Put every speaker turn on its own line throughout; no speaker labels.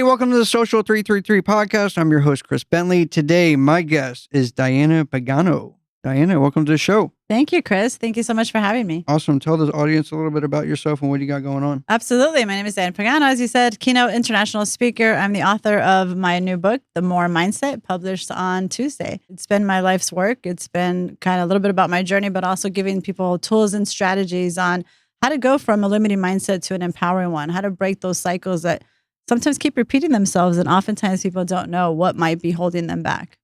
welcome to the Social 333 podcast. I'm your host, Chris Bentley. Today, my guest is Diana Pagano. Diana, welcome to the show.
Thank you, Chris. Thank you so much for having me.
Awesome. Tell the audience a little bit about yourself and what you got going on.
Absolutely. My name is Diana Pagano. As you said, keynote international speaker. I'm the author of my new book, The More Mindset, published on Tuesday. It's been my life's work. It's been kind of a little bit about my journey, but also giving people tools and strategies on how to go from a limiting mindset to an empowering one, how to break those cycles that sometimes keep repeating themselves. And oftentimes people don't know what might be holding them back.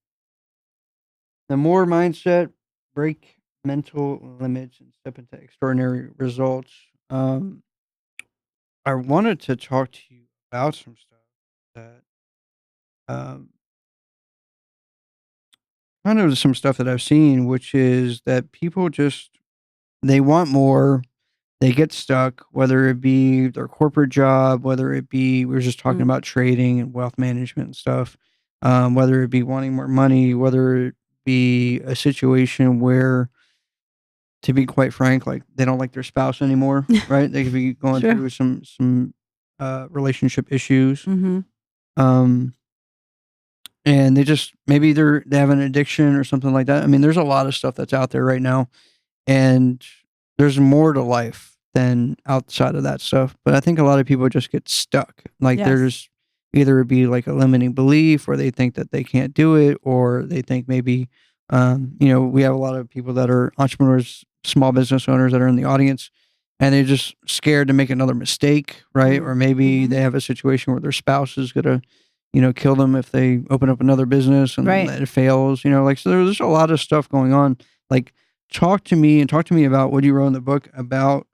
The More Mindset, break mental limits and step into extraordinary results. I wanted to talk to you about some stuff that kind of some stuff that I've seen, which is that people they want more. They get stuck, whether it be their corporate job, whether it be, we were just talking about trading and wealth management and stuff, whether it be wanting more money, whether it be a situation where, to be quite frank, like they don't like their spouse anymore, right? They could be going
Sure.
through some relationship issues.
Mm-hmm.
And maybe they have an addiction or something like that. I mean, there's a lot of stuff that's out there right now, and there's more to life than outside of that stuff. But I think a lot of people just get stuck. Like there's either it be like a limiting belief, or they think that they can't do it, or they think maybe, we have a lot of people that are entrepreneurs, small business owners that are in the audience, and they're just scared to make another mistake, right? Or maybe they have a situation where their spouse is going to, kill them if they open up another business and it fails, so there's a lot of stuff going on. Like, talk to me about what you wrote in the book about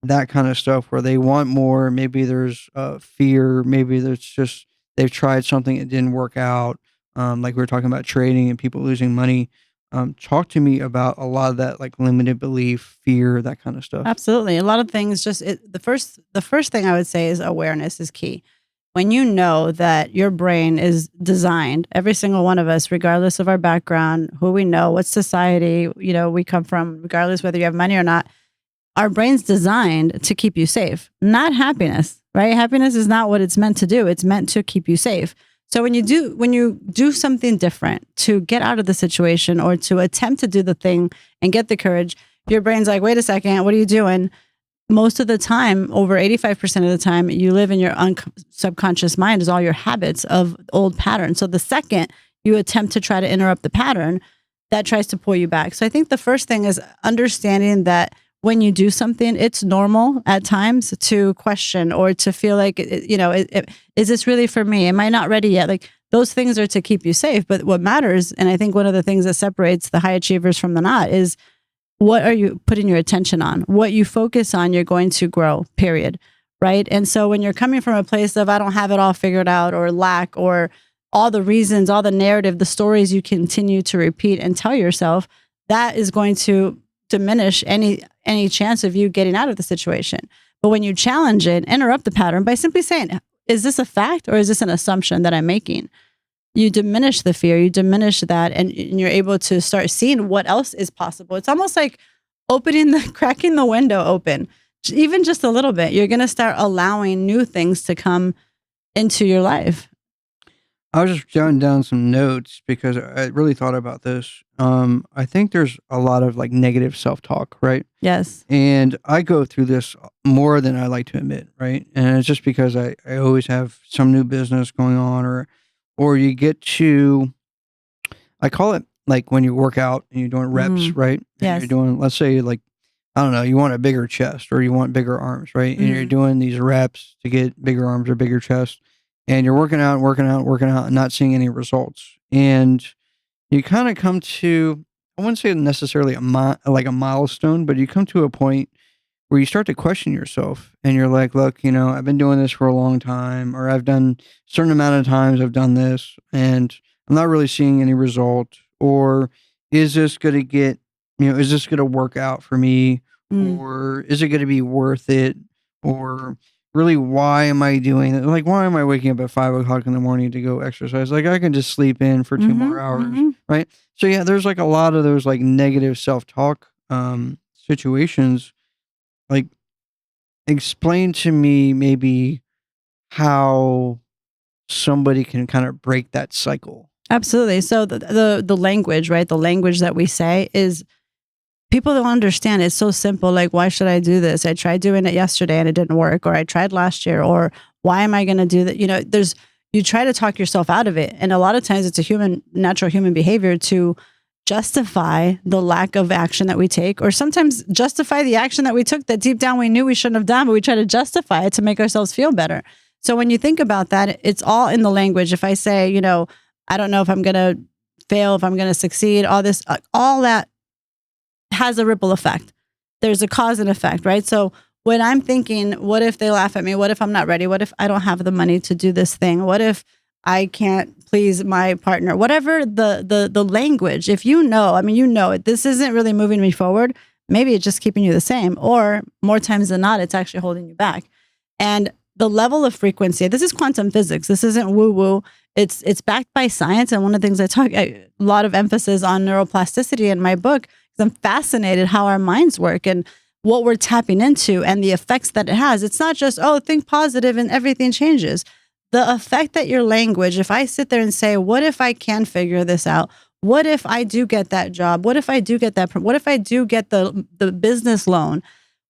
that kind of stuff where they want more. Maybe there's fear. Maybe there's just they've tried something, it didn't work out. Like we were talking about trading and people losing money. Talk to me about a lot of that, like limited belief, fear, that kind of stuff.
Absolutely. A lot of things. The first thing I would say is awareness is key. When you know that your brain is designed, every single one of us, regardless of our background, who we know, what society, we come from, regardless whether you have money or not, our brain's designed to keep you safe, not happiness, right? Happiness is not what it's meant to do. It's meant to keep you safe. So when you do something different to get out of the situation or to attempt to do the thing and get the courage, your brain's like, wait a second, what are you doing? Most of the time, over 85% of the time, you live in your subconscious mind is all your habits of old patterns. So the second you attempt to try to interrupt the pattern, that tries to pull you back. So I think the first thing is understanding that when you do something, it's normal at times to question or to feel like, is this really for me? Am I not ready yet? Like, those things are to keep you safe. But what matters, and I think one of the things that separates the high achievers from the not, is what are you putting your attention on? What you focus on, you're going to grow, period. Right? And so when you're coming from a place of, I don't have it all figured out, or lack, or all the reasons, all the narrative, the stories you continue to repeat and tell yourself, that is going to diminish any chance of you getting out of the situation. But when you challenge it, interrupt the pattern by simply saying, is this a fact or is this an assumption that I'm making? You diminish the fear, you diminish that, and you're able to start seeing what else is possible. It's almost like cracking the window open, even just a little bit. You're going to start allowing new things to come into your life.
I was just jotting down some notes because I really thought about this. I think there's a lot of like negative self-talk, right?
Yes.
And I go through this more than I like to admit, right? And it's just because I always have some new business going on, or you get to, I call it like when you work out and you're doing reps, right? And
yes.
You're doing, let's say like, I don't know, you want a bigger chest or you want bigger arms, right? And you're doing these reps to get bigger arms or bigger chest. And you're working out and not seeing any results. And you kind of come to, I wouldn't say necessarily a milestone, but you come to a point where you start to question yourself and you're like, look, I've been doing this for a long time, or I've done a certain amount of times I've done this and I'm not really seeing any result. Or is this going to work out for me? Or is it going to be worth it? Or really, why am I doing it? Like, why am I waking up at 5:00 in the morning to go exercise? Like, I can just sleep in for 2 more hours, right? So yeah, there's like a lot of those like negative self-talk situations. Like, explain to me maybe how somebody can kind of break that cycle.
Absolutely. So the language, right? The language that we say is, people don't understand. It's so simple. Like, why should I do this? I tried doing it yesterday and it didn't work, or I tried last year, or why am I going to do that? You try to talk yourself out of it. And a lot of times it's natural human behavior to justify the lack of action that we take, or sometimes justify the action that we took that deep down we knew we shouldn't have done, but we try to justify it to make ourselves feel better. So when you think about that, it's all in the language. If I say, I don't know if I'm going to fail, if I'm going to succeed, all that has a ripple effect. There's a cause and effect, right? So when I'm thinking, what if they laugh at me? What if I'm not ready? What if I don't have the money to do this thing? What if I can't please my partner? Whatever the language, if this isn't really moving me forward, maybe it's just keeping you the same, or more times than not, it's actually holding you back. And the level of frequency, this is quantum physics. This isn't woo-woo. It's backed by science. And one of the things a lot of emphasis on neuroplasticity in my book, because I'm fascinated how our minds work and what we're tapping into and the effects that it has. It's not just, think positive and everything changes. The effect that your language, if I sit there and say, what if I can figure this out? What if I do get that job? What if I do get that? What if I do get the business loan?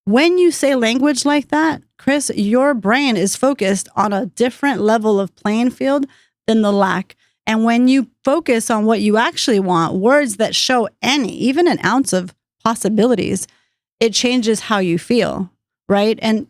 When you say language like that, Chris, your brain is focused on a different level of playing field than the lack. And when you focus on what you actually want, words that show even an ounce of possibilities, it changes how you feel, right? And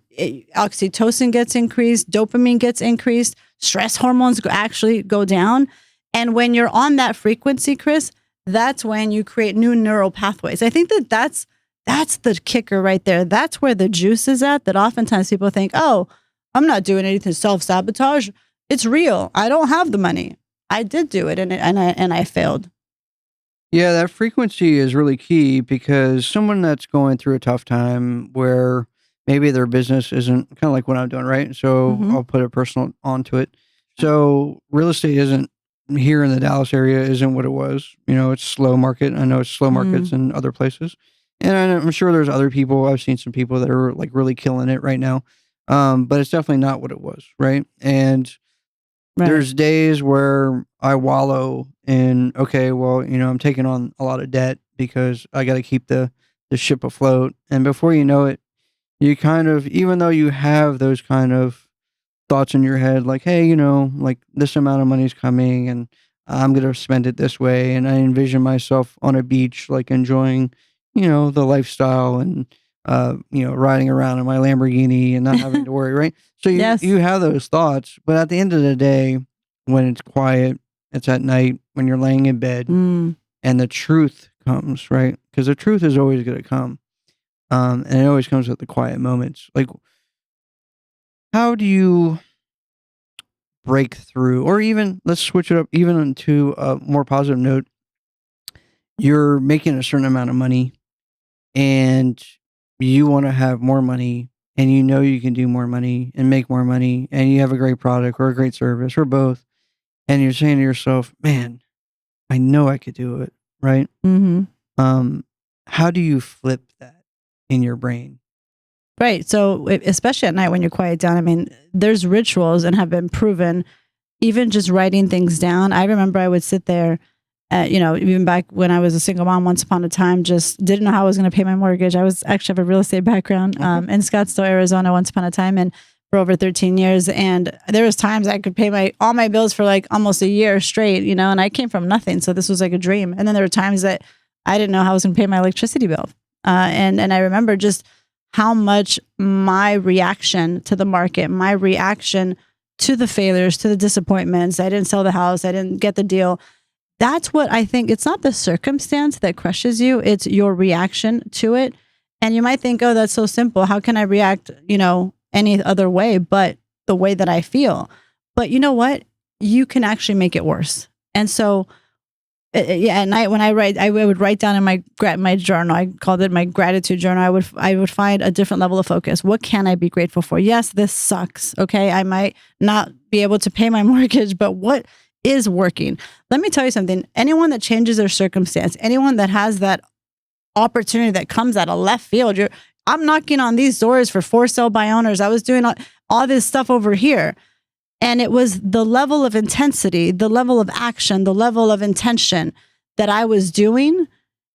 oxytocin gets increased, dopamine gets increased, stress hormones actually go down. And when you're on that frequency, Chris, that's when you create new neural pathways. I think that's the kicker right there. That's where the juice is at, that oftentimes people think, I'm not doing anything self-sabotage. It's real. I don't have the money. I did do it and I failed.
Yeah, that frequency is really key, because someone that's going through a tough time where maybe their business isn't kind of like what I'm doing, right? So I'll put a personal onto it. So real estate isn't here in the Dallas area, isn't what it was. It's slow market. I know it's slow markets in other places. And I'm sure there's other people. I've seen some people that are like really killing it right now. But it's definitely not what it was, right? And there's days where I wallow in, I'm taking on a lot of debt because I got to keep the ship afloat. And before you know it, you kind of, even though you have those kind of thoughts in your head, like, hey, like this amount of money's coming and I'm going to spend it this way. And I envision myself on a beach, like enjoying, the lifestyle and, riding around in my Lamborghini and not having to worry, right? So you have those thoughts, but at the end of the day, when it's quiet, it's at night, when you're laying in bed and the truth comes, right? Because the truth is always going to come. And it always comes with the quiet moments. Like, how do you break through, or even, let's switch it up, even into a more positive note. You're making a certain amount of money and you want to have more money, and you can do more money and make more money, and you have a great product or a great service or both. And you're saying to yourself, man, I know I could do it. Right. How do you flip that in your brain?
Right. So especially at night when you're quiet down, I mean, there's rituals and have been proven, even just writing things down. I remember I would sit there, even back when I was a single mom once upon a time, just didn't know how I was going to pay my mortgage. I was actually have a real estate background in Scottsdale, Arizona, once upon a time, and for over 13 years. And there was times I could pay all my bills for like almost a year straight, and I came from nothing. So this was like a dream. And then there were times that I didn't know how I was going to pay my electricity bill. And I remember just how much my reaction to the market, my reaction to the failures, to the disappointments, I didn't sell the house, I didn't get the deal. That's what I think. It's not the circumstance that crushes you, it's your reaction to it. And you might think, oh, that's so simple. How can I react, any other way but the way that I feel? But you know what? You can actually make it worse. And so at night when I write, I would write down in my journal. I called it my gratitude journal. I would find a different level of focus. What can I be grateful for? Yes, this sucks. Okay, I might not be able to pay my mortgage, but what is working? Let me tell you something. Anyone that changes their circumstance, anyone that has that opportunity that comes out of left field, I'm knocking on these doors for sale by owners. I was doing all this stuff over here. And it was the level of intensity, the level of action, the level of intention that I was doing.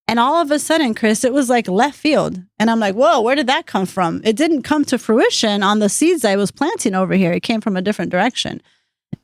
And all of a sudden, Chris, it was like left field. And I'm like, whoa, where did that come from? It didn't come to fruition on the seeds I was planting over here. It came from a different direction.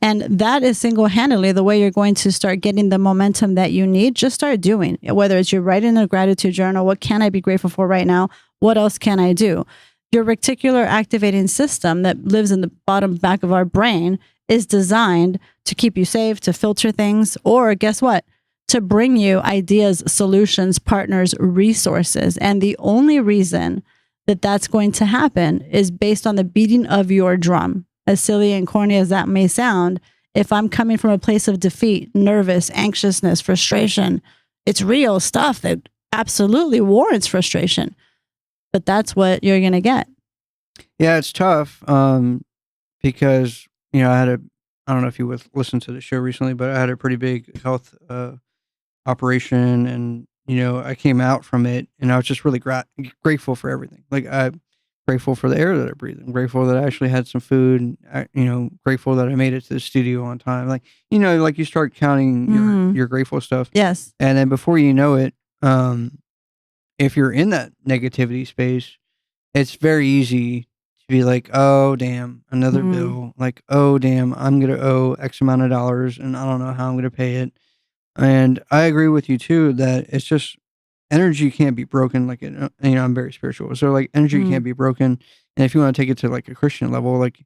And that is single-handedly the way you're going to start getting the momentum that you need. Just start doing, whether it's you're writing a gratitude journal. What can I be grateful for right now? What else can I do? Your reticular activating system that lives in the bottom back of our brain is designed to keep you safe, to filter things, or guess what? To bring you ideas, solutions, partners, resources. And the only reason that that's going to happen is based on the beating of your drum. As silly and corny as that may sound, if I'm coming from a place of defeat, nervous, anxiousness, frustration, it's real stuff that absolutely warrants frustration. But that's what you're going to get.
Yeah, it's tough because, I I don't know if you listened to the show recently, but I had a pretty big health operation, and I came out from it, and I was just really grateful for everything. Like, I'm grateful for the air that I breathe. I'm grateful that I actually had some food. Grateful that I made it to the studio on time. Like, like you start counting your grateful stuff.
Yes.
And then before you know it, if you're in that negativity space, it's very easy to be like, oh damn, another bill. Like, oh damn, I'm gonna owe X amount of dollars, and I don't know how I'm gonna pay it. And I agree with you too that it's just energy can't be broken. Like, I'm very spiritual, so like energy can't be broken. And if you want to take it to like a Christian level, like,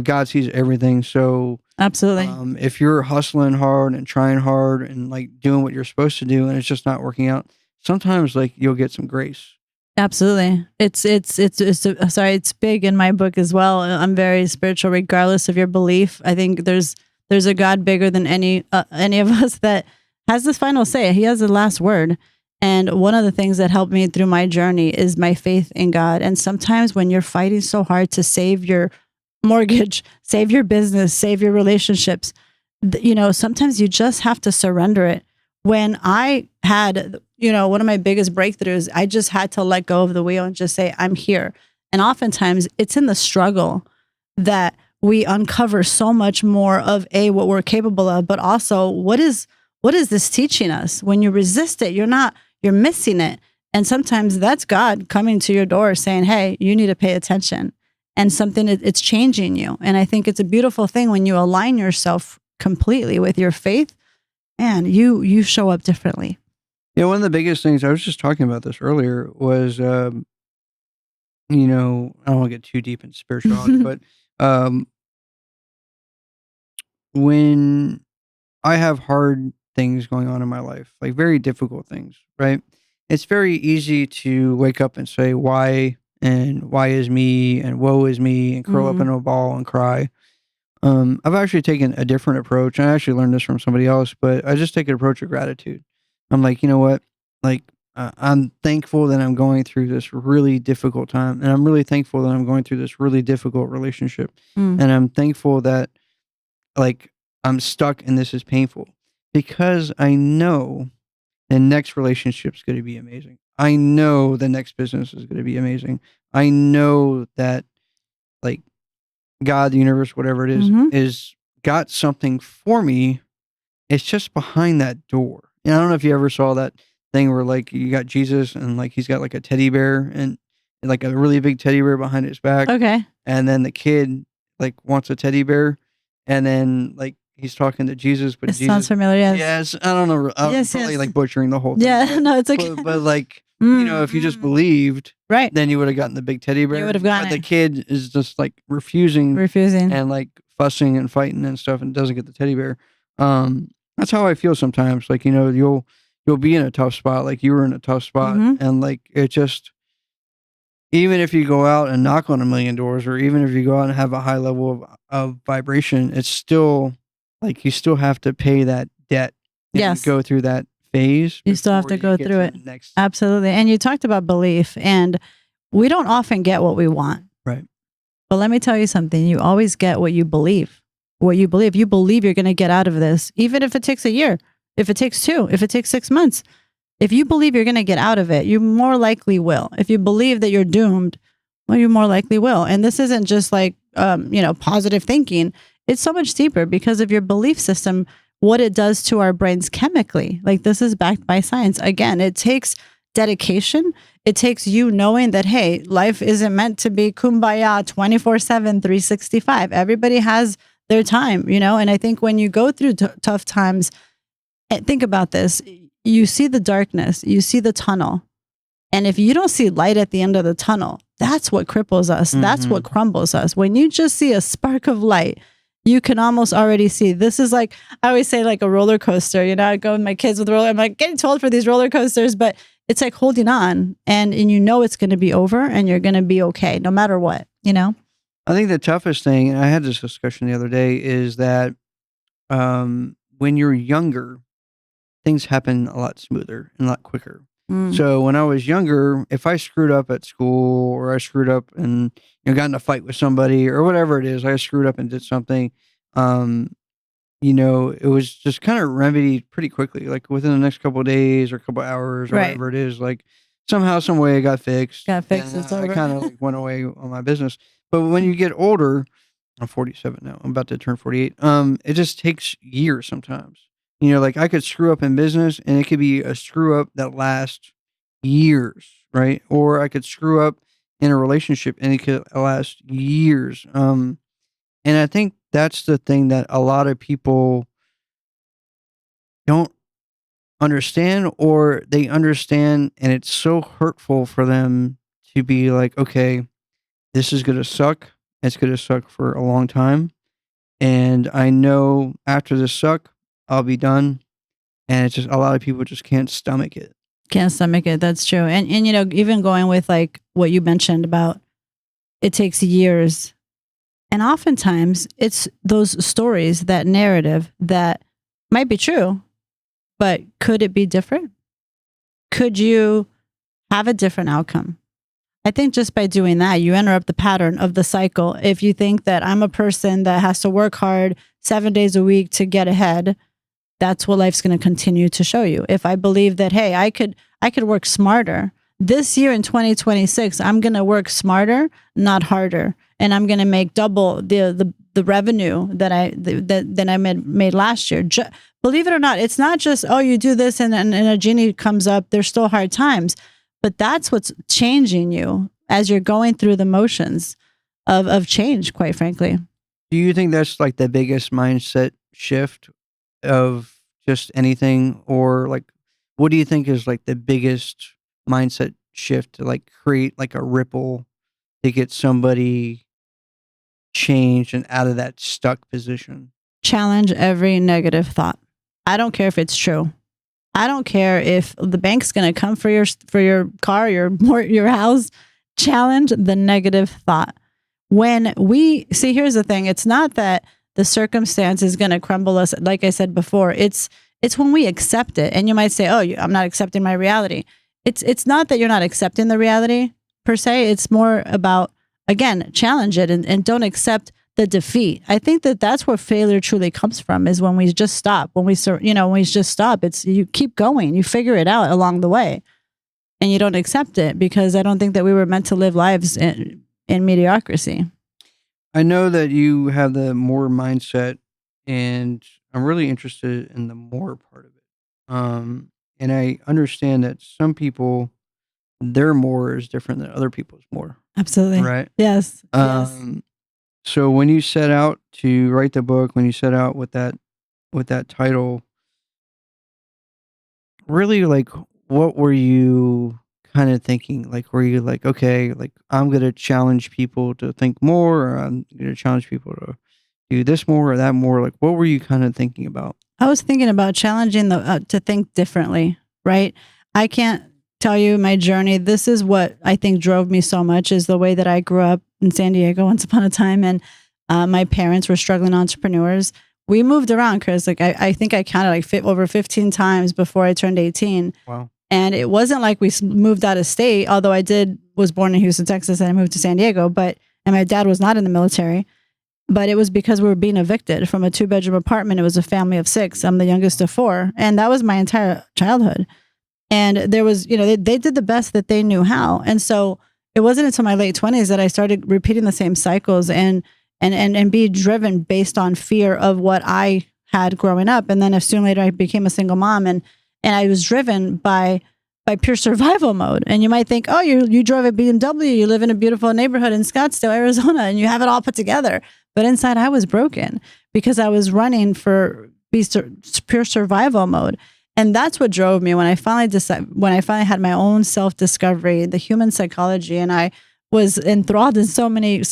God sees everything. So
absolutely,
if you're hustling hard and trying hard and like doing what you're supposed to do, and it's just not working out, sometimes like you'll get some grace.
Absolutely. It's big in my book as well. I'm very spiritual, regardless of your belief. I think there's a God bigger than any of us that has this final say. He has the last word. And one of the things that helped me through my journey is my faith in God. And sometimes when you're fighting so hard to save your mortgage, save your business, save your relationships, sometimes you just have to surrender it. When I had, one of my biggest breakthroughs, I just had to let go of the wheel and just say, I'm here. And oftentimes it's in the struggle that we uncover so much more of what we're capable of, but also what is this teaching us? When you resist it, you're missing it. And sometimes that's God coming to your door saying, hey, you need to pay attention, and it's changing you. And I think it's a beautiful thing when you align yourself completely with your faith, and you show up differently.
Yeah, one of the biggest things, I was just talking about this earlier, was, I don't want to get too deep into spirituality, but when I have hard things going on in my life, like very difficult things, right? It's very easy to wake up and say, why, and why is me, and woe is me, and curl up in a ball and cry. I've actually taken a different approach. I actually learned this from somebody else, but I just take an approach of gratitude. I'm like, you know what? Like, I'm thankful that I'm going through this really difficult time. And I'm really thankful that I'm going through this really difficult relationship. And I'm thankful that, like, I'm stuck and this is painful, because I know the next relationship is going to be amazing. I know the next business is going to be amazing. I know that, like, God, the universe, whatever it is got something for me. It's just behind that door. And I don't know if you ever saw that thing where, like, you got Jesus and, like, he's got like a teddy bear and like a really big teddy bear behind his back.
Okay.
And then the kid like wants a teddy bear, and then like he's talking to Jesus, but Jesus
sounds familiar. Yes.
Yes, I don't know. I'm probably like butchering the whole thing.
Yeah, no, it's okay.
But like, if you just believed,
right,
then you would have gotten the big teddy bear.
You would have gotten
but the kid is just like refusing and like fussing and fighting and stuff, and doesn't get the teddy bear. That's how I feel sometimes. Like, you'll be in a tough spot, like you were in a tough spot, and like it just, even if you go out and knock on a million doors, or even if you go out and have a high level of vibration, it's still like you still have to pay that debt.
Yes,
go through that phase.
You still have to go through it. Absolutely. And you talked about belief, and we don't often get what we want.
Right.
But let me tell you something. You always get what you believe. What you believe. You believe you're going to get out of this, even if it takes a year, if it takes 2, if it takes 6 months. If you believe you're going to get out of it, you more likely will. If you believe that you're doomed, well, you more likely will. And this isn't just like, positive thinking. It's so much deeper because of your belief system, what it does to our brains chemically. Like, this is backed by science. Again, it takes dedication. It takes you knowing that, hey, life isn't meant to be kumbaya 24/7, 365. Everybody has their time, And I think when you go through tough times, think about this. You see the darkness, you see the tunnel. And if you don't see light at the end of the tunnel, that's what cripples us. That's what crumbles us. When you just see a spark of light, you can almost already see. This is like, I always say, like a roller coaster. I go with my kids with I'm like getting told for these roller coasters, but it's like holding on, and it's going to be over, and you're going to be okay no matter what.
I think the toughest thing, and I had this discussion the other day, is that when you're younger, things happen a lot smoother and a lot quicker. So when I was younger, if I screwed up at school, or I screwed up and got in a fight with somebody, or whatever it is, I screwed up and did something, it was just kind of remedied pretty quickly, like within the next couple of days or a couple of hours or whatever it is. Like somehow, some way, it got fixed.
It's over.
I kind of like went away on my business. But when you get older, I'm 47 now. I'm about to turn 48. It just takes years sometimes. Like I could screw up in business, and it could be a screw up that lasts years, right? Or I could screw up in a relationship, and it could last years. And I think that's the thing that a lot of people don't understand, or they understand, and it's so hurtful for them to be like, okay, this is going to suck. It's going to suck for a long time. And I know after this suck, I'll be done. And it's just, a lot of people just can't stomach it.
Can't stomach it. That's true. And even going with like what you mentioned about it takes years. And oftentimes it's those stories, that narrative that might be true, but could it be different? Could you have a different outcome? I think just by doing that, you interrupt the pattern of the cycle. If you think that I'm a person that has to work hard 7 days a week to get ahead, that's what life's going to continue to show you. If I believe that, hey, I could work smarter. This year in 2026, I'm going to work smarter, not harder. And I'm going to make double the revenue that I made last year. Believe it or not, it's not just, oh, you do this and a genie comes up. There's still hard times. But that's what's changing you as you're going through the motions of change, quite frankly.
Do you think that's like the biggest mindset shift of just anything? Or like, what do you think is like the biggest mindset shift to like create like a ripple to get somebody changed and out of that stuck position?
Challenge every negative thought. I don't care if it's true. I don't care if the bank's going to come for your car, your house. Challenge the negative thought. When we see, here's the thing. It's not that the circumstance is going to crumble us. Like I said before, it's when we accept it. And you might say, oh, I'm not accepting my reality. It's not that you're not accepting the reality per se. It's more about, again, challenge it and don't accept the defeat. I think that's where failure truly comes from, is when we just stop. When we just stop, it's you keep going. You figure it out along the way, and you don't accept it, because I don't think that we were meant to live lives in mediocrity.
I know that you have the more mindset, and I'm really interested in the more part of it. And I understand that some people, their more is different than other people's more.
Absolutely.
Right?
Yes. Yes.
So when you set out to write the book, when you set out with that title, really, like, what were you kind of thinking? Like, were you like, okay, like, I'm going to challenge people to think more, or I'm going to challenge people to do this more or that more? Like, what were you kind of thinking about?
I was thinking about challenging to think differently, right? I can't tell you my journey. This is what I think drove me so much, is the way that I grew up in San Diego once upon a time. And my parents were struggling entrepreneurs. We moved around, Chris. Like I think I counted like over 15 times before I turned 18.
Wow.
And it wasn't like we moved out of state, although I was born in Houston, Texas, and I moved to San Diego, and my dad was not in the military. But it was because we were being evicted from a 2-bedroom apartment. It was a family of 6. I'm the youngest of 4. And that was my entire childhood. And there was, they did the best that they knew how. And so it wasn't until my late 20s that I started repeating the same cycles. And and be driven based on fear of what I had growing up. And then as soon later I became a single mom, and I was driven by pure survival mode. And you might think, oh, you drove a BMW, you live in a beautiful neighborhood in Scottsdale, Arizona, and you have it all put together. But inside I was broken because I was running for pure survival mode. And that's what drove me when I finally had my own self-discovery, the human psychology, and I was enthralled in so many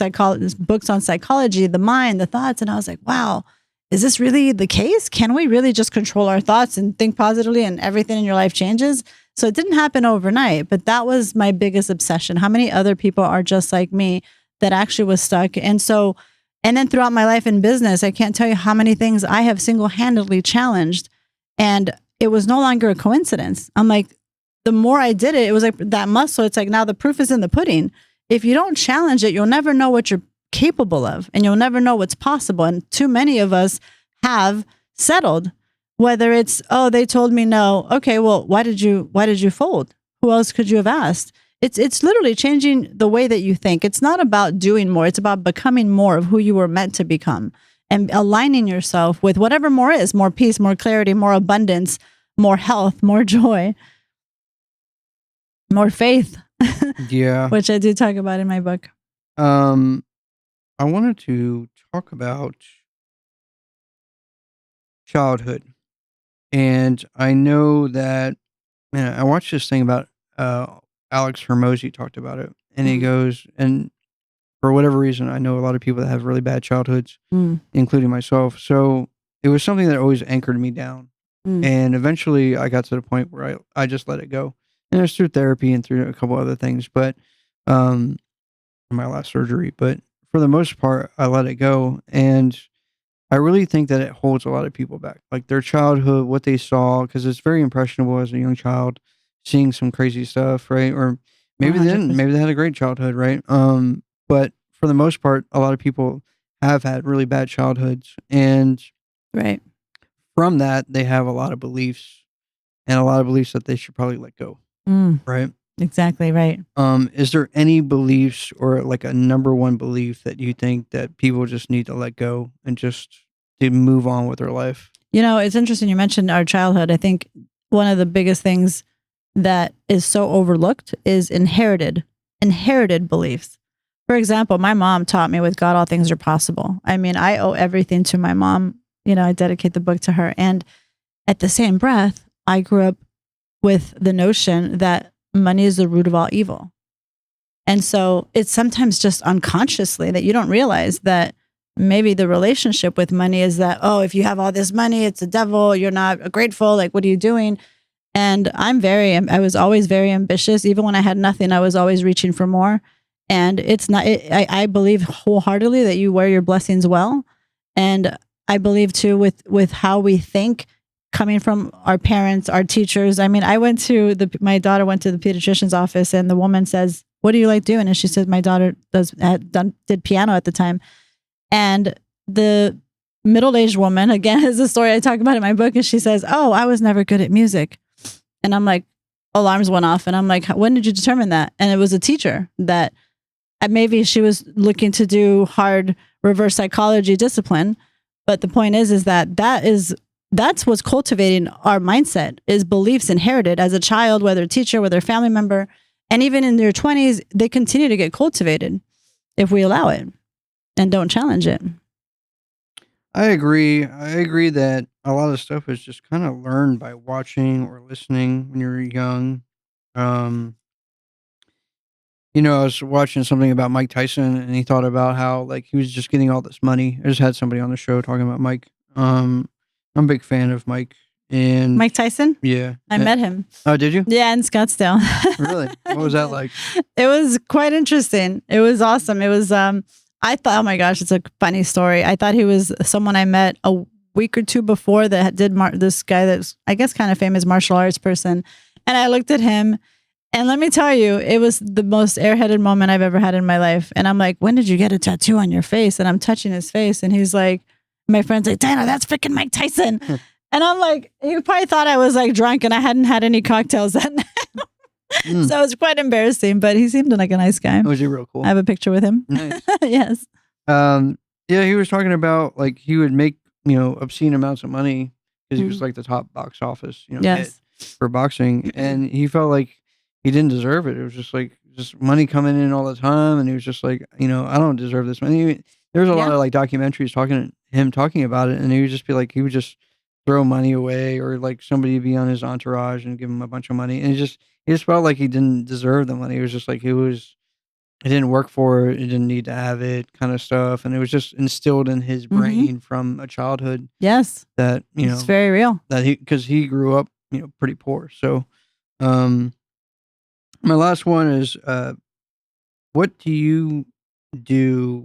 books on psychology, the mind, the thoughts. And I was like, wow, is this really the case? Can we really just control our thoughts and think positively and everything in your life changes? So it didn't happen overnight, but that was my biggest obsession. How many other people are just like me that actually was stuck? And then throughout my life in business, I can't tell you how many things I have single-handedly challenged. And it was no longer a coincidence. I'm like, the more I did it, it was like that muscle. It's like, now the proof is in the pudding. If you don't challenge it, you'll never know what you're capable of, and you'll never know what's possible. And too many of us have settled, whether it's, oh, they told me no. Okay, well, why did you fold? Who else could you have asked? It's literally changing the way that you think. It's not about doing more. It's about becoming more of who you were meant to become and aligning yourself with whatever more is: more peace, more clarity, more abundance, more health, more joy, more faith.
Yeah.
Which I do talk about in my book.
I wanted to talk about childhood. And I know that, man, I watched this thing about Alex Hermosi talked about it. And he goes, and for whatever reason, I know a lot of people that have really bad childhoods, including myself. So it was something that always anchored me down. And eventually I got to the point where I just let it go. And it was through therapy and through a couple other things, but my last surgery. But for the most part, I let it go. And I really think that it holds a lot of people back, like their childhood, what they saw, because it's very impressionable as a young child, seeing some crazy stuff, right? Or maybe they didn't. Maybe they had a great childhood, right? But for the most part, a lot of people have had really bad childhoods, and
right
from that, they have a lot of beliefs, and a lot of beliefs that they should probably let go, right?
Exactly right.
Is there any beliefs or like a number one belief that you think that people just need to let go and just to move on with their life?
You know, it's interesting you mentioned our childhood. I think one of the biggest things that is so overlooked is inherited beliefs. For example, my mom taught me, with God, all things are possible. I mean, I owe everything to my mom. You know, I dedicate the book to her. And at the same breath, I grew up with the notion that money is the root of all evil. And so it's sometimes just unconsciously that you don't realize that maybe the relationship with money is that, oh, if you have all this money, it's a devil, you're not grateful, like, what are you doing? And I was always very ambitious. Even when I had nothing, I was always reaching for more. And it's not, I believe wholeheartedly that you wear your blessings well. And I believe too, with how we think, coming from our parents, our teachers. I mean, my daughter went to the pediatrician's office, and the woman says, "What do you like doing?" And she said, "My daughter did piano at the time." And the middle-aged woman, again, is a story I talk about in my book, and she says, "Oh, I was never good at music." And I'm like, alarms went off, and I'm like, "When did you determine that?" And it was a teacher that maybe she was looking to do hard reverse psychology discipline. But the point is that's what's cultivating our mindset, is beliefs inherited as a child, whether a teacher, whether a family member, and even in their 20s, they continue to get cultivated if we allow it and don't challenge it.
I agree. I agree that a lot of stuff is just kind of learned by watching or listening when you're young. I was watching something about Mike Tyson, and he thought about how, like, he was just getting all this money. I just had somebody on the show talking about Mike. I'm a big fan of Mike. And
Mike Tyson?
Yeah.
I met him.
Oh, did you?
Yeah, in Scottsdale.
Really? What was that like?
It was quite interesting. It was awesome. It was, I thought, oh my gosh, it's a funny story. I thought he was someone I met a week or two before that did this guy that's, I guess, kind of famous martial arts person. And I looked at him, and let me tell you, it was the most airheaded moment I've ever had in my life. And I'm like, "When did you get a tattoo on your face?" And I'm touching his face, and he's like, my friend's like, "Diana, that's freaking Mike Tyson." And I'm like, he probably thought I was like drunk and I hadn't had any cocktails that night. So it was quite embarrassing, but he seemed like a nice guy.
Was he real cool?
I have a picture with him.
Nice.
Yes.
Yeah, he was talking about like he would make, obscene amounts of money because he was
Mm.
like the top box office, hit
Yes.
for boxing, and he felt like he didn't deserve it. It was just like just money coming in all the time, and he was just like, I don't deserve this money. There was a lot
Yeah.
of like documentaries talking about it, and he would just be like, he would just throw money away, or like somebody would be on his entourage and give him a bunch of money, and he just felt like he didn't deserve the money. It was just like he didn't work for it, he didn't need to have it kind of stuff, and it was just instilled in his
Hmm.
brain from a childhood
Yes.
that,
It's very real.
that he grew up, pretty poor. So, um, my last one is, what do you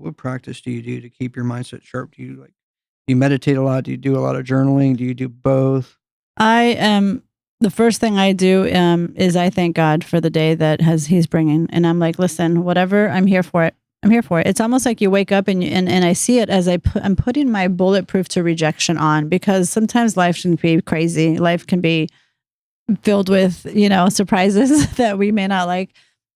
what practice do you do to keep your mindset sharp? Do you meditate a lot? Do you do a lot of journaling? Do you do both?
I am the first thing I do is I thank God for the day that He's bringing, and I'm like, listen, whatever, I'm here for it. I'm here for it. It's almost like you wake up and I see it as I'm putting my bulletproof to rejection on, because sometimes life can be crazy. Life can be filled with surprises that we may not like.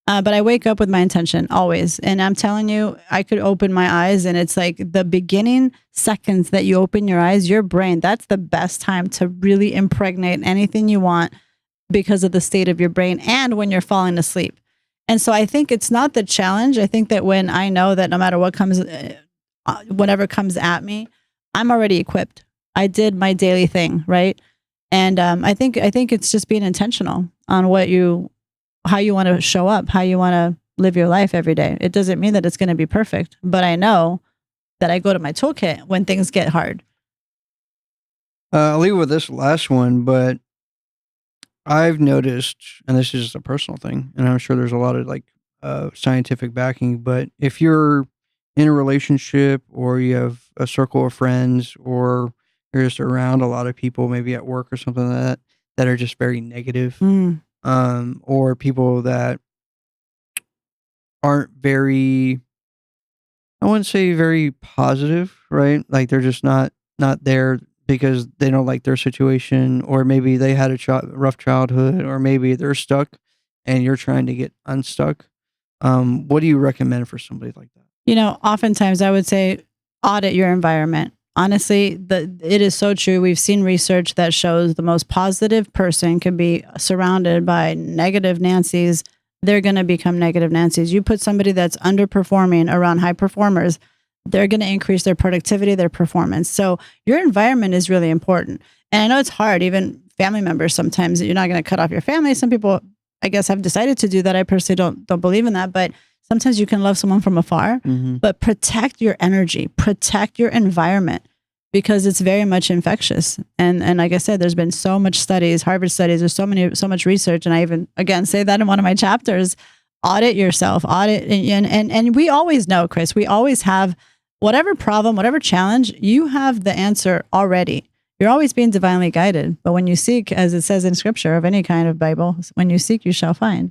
But I wake up with my intention always, and I'm telling you, I could open my eyes, and it's like the beginning seconds that you open your eyes, your brain. That's the best time to really impregnate anything you want because of the state of your brain, and when you're falling asleep. And so I think it's not the challenge. I think that when I know that no matter what comes, whatever comes at me, I'm already equipped. I did my daily thing, right? And I think it's just being intentional on how you want to show up, how you want to live your life every day. It doesn't mean that it's going to be perfect, but I know that I go to my toolkit when things get hard.
I'll leave with this last one, but I've noticed, and this is just a personal thing, and I'm sure there's a lot of like scientific backing, but if you're in a relationship or you have a circle of friends or you're just around a lot of people, maybe at work or something like that are just very negative,
Mm,
or people that aren't very, I wouldn't say very positive, right? Like they're just not there because they don't like their situation, or maybe they had a rough childhood, or maybe they're stuck, and you're trying to get unstuck. What do you recommend for somebody like that?
Oftentimes I would say audit your environment. Honestly, it is so true. We've seen research that shows the most positive person can be surrounded by negative Nancy's. They're going to become negative Nancy's. You put somebody that's underperforming around high performers, they're going to increase their productivity, their performance. So your environment is really important. And I know it's hard, even family members. Sometimes you're not going to cut off your family. Some people, I guess, have decided to do that. I personally don't believe in that, but sometimes you can love someone from afar,
Hmm.
but protect your energy, protect your environment, because it's very much infectious. And like I said, there's been so much studies, Harvard studies, there's so much research. And I even, again, say that in one of my chapters, audit yourself, audit. And we always know, Chris, we always have whatever problem, whatever challenge, you have the answer already. You're always being divinely guided. But when you seek, as it says in scripture of any kind of Bible, when you seek, you shall find.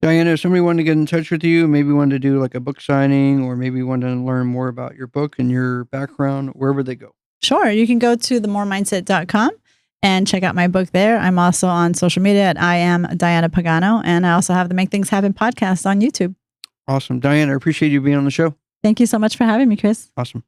Diana, if somebody wanted to get in touch with you, maybe wanted to do like a book signing, or maybe wanted to learn more about your book and your background, where would they go?
Sure. You can go to themoremindset.com and check out my book there. I'm also on social media at I am Diana Pagano. And I also have the Make Things Happen podcast on YouTube.
Awesome. Diana, I appreciate you being on the show.
Thank you so much for having me, Chris.
Awesome.